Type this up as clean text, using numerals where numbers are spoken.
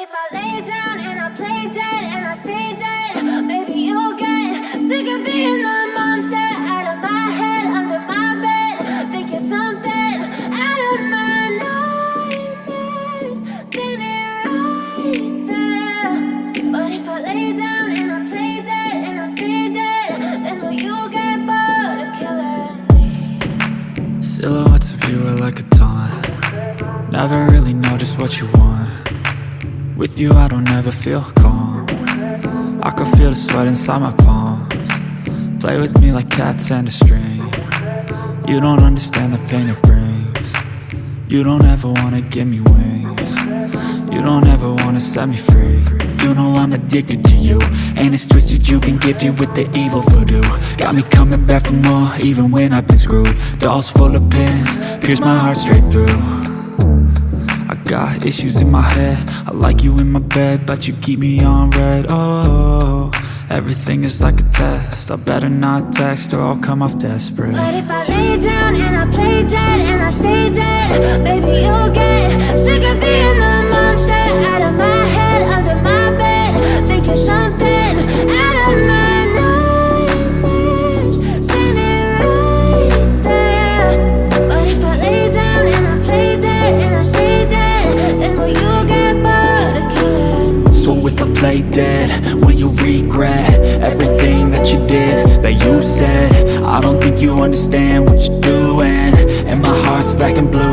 if I lay down and I play dead and I stay dead, maybe you'll get sick of being the monster out of my head, under my bed. Think you're something out of my nightmares, standing right there. But if I lay down and I play dead and I stay dead, then will you get bored of killing me? Silhouettes of you are like a taunt. Never really know just what you want. With you I don't ever feel calm. I can feel the sweat inside my palms. Play with me like cats and a string. You don't understand the pain it brings. You don't ever wanna give me wings. You don't ever wanna set me free. You know I'm addicted to you, and it's twisted, you've been gifted with the evil voodoo. Got me coming back for more, even when I've been screwed. Dolls full of pins, pierce my heart straight through. I got issues in my head, I like you in my bed, but you keep me on red. Oh, everything is like a test, I better not text or I'll come off desperate. But if I lay down and I play dead and I stay dead, baby you'll get sick of being the monster out of my head, under my bed. Think you're something out of my nightmares, standing right there. But if I lay down and I play dead and I stay dead, then will you get bored of killing me? So if I play dead, will you regret everything that you did, that you said? I don't think you understand what you're doing, and my heart's black and blue.